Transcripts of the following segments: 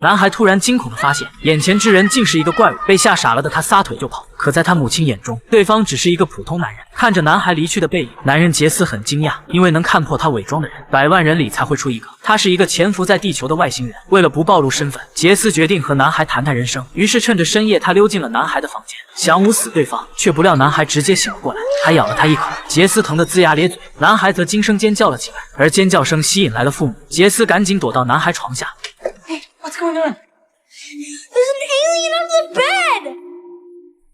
男孩突然惊恐地发现，眼前之人竟是一个怪物，被吓傻了的他撒腿就跑。可在他母亲眼中，对方只是一个普通男人。看着男孩离去的背影，男人杰斯很惊讶，因为能看破他伪装的人，100万人里才会出一个。他是一个潜伏在地球的外星人。为了不暴露身份，杰斯决定和男孩谈谈人生。于是趁着深夜，他溜进了男孩的房间，想捂死对方，却不料男孩直接醒了过来，还咬了他一口。杰斯疼得龇牙咧嘴，男孩则惊声尖叫了起来，而尖叫声吸引来了父母。杰斯赶紧躲到男孩床下。Hey, what's going on? There's an alien on the bed!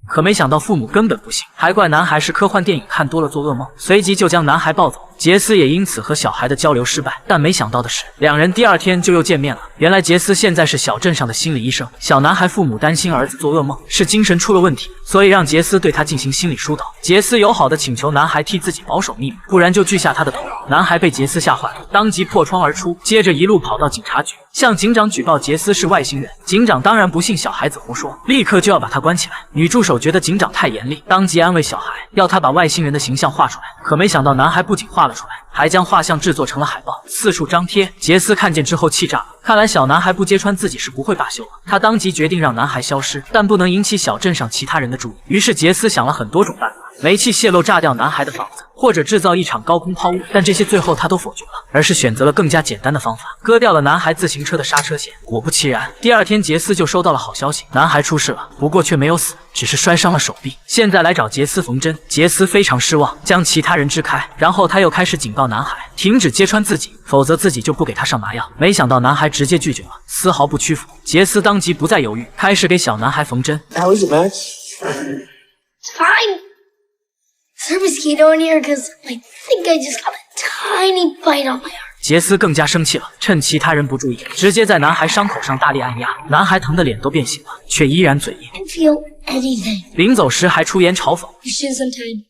可没想到父母根本不信，还怪男孩是科幻电影看多了做噩梦，随即就将男孩抱走。杰斯也因此和小孩的交流失败，但没想到的是，两人第2天就又见面了。原来杰斯现在是小镇上的心理医生，小男孩父母担心儿子做噩梦是精神出了问题，所以让杰斯对他进行心理疏导。杰斯友好的请求男孩替自己保守秘密，不然就锯下他的头。男孩被杰斯吓坏了，当即破窗而出，接着一路跑到警察局，向警长举报杰斯是外星人。警长当然不信小孩子胡说，立刻就要把他关起来。女助手觉得警长太严厉，当即安慰小孩，要他把外星人的形象画出来。可没想到男孩不仅画了出来，还将画像制作成了海报，四处张贴。杰斯看见之后气炸了，看来小男孩不揭穿自己是不会罢休了。他当即决定让男孩消失，但不能引起小镇上其他人的注意。于是杰斯想了很多种办法，煤气泄漏炸掉男孩的房子，或者制造一场高空抛物，但这些最后他都否决了，而是选择了更加简单的方法，割掉了男孩自行车的刹车线。果不其然，第2天杰斯就收到了好消息，男孩出事了，不过却没有死，只是摔伤了手臂，现在来找杰斯缝针。杰斯非常失望，将其他人支开，然后他又开始警告男孩停止揭穿自己，否则自己就不给他上麻药。没想到男孩直接拒绝了，丝毫不屈服。杰斯当即不再犹豫，开始给小男孩缝针。 How is it, Max? It's fine. Is there a mosquito in here? Because I think I just got a tiny bite on my arm. 杰斯更加生气了，趁其他人不注意，直接在男孩伤口上大力按压，男孩疼得脸都变形了，却依然嘴硬。I can't feel anything. 临走时还出言嘲讽。 Your shoes untied.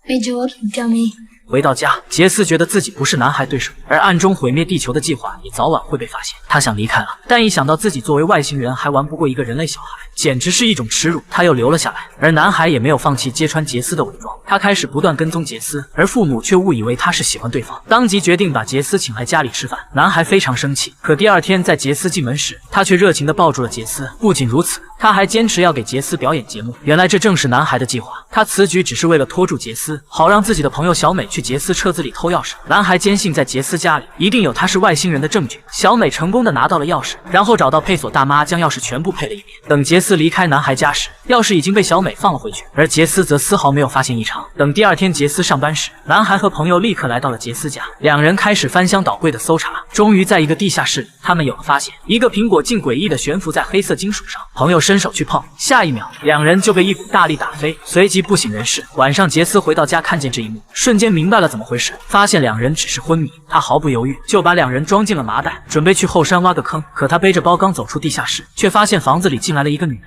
Made you look, you dummy. 回到家，杰斯觉得自己不是男孩对手，而暗中毁灭地球的计划也早晚会被发现。他想离开了，但一想到自己作为外星人还玩不过一个人类小孩，简直是一种耻辱，他又留了下来。而男孩也没有放弃揭穿杰斯的伪装，他开始不断跟踪杰斯，而父母却误以为他是喜欢对方，当即决定把杰斯请来家里吃饭。男孩非常生气，可第2天在杰斯进门时，他却热情地抱住了杰斯。不仅如此，他还坚持要给杰斯表演节目。原来这正是男孩的计划，他此举只是为了拖住杰斯，好让自己的朋友小美去杰斯车子里偷钥匙。男孩坚信在杰斯家里一定有他是外星人的证据。小美成功地拿到了钥匙，然后找到配锁大妈将钥匙全部配了一遍。等杰斯离开男孩家时，钥匙已经被小美放了回去，而杰斯则丝毫没有发现异常。等第2天杰斯上班时，男孩和朋友立刻来到了杰斯家，两人开始翻箱倒柜的搜查。终于在一个地下室里，他们有了发现，一个苹果竟诡异地悬浮在黑色金属上。朋友伸手去碰，下一秒两人就被一股大力打飞，随即不省人事。晚上杰斯回到家看见这一幕，瞬间明白了怎么回事，发现两人只是昏迷。他毫不犹豫就把两人装进了麻袋，准备去后山挖个坑。可他背着包刚走出地下室，却发现房子里进来了一个女人。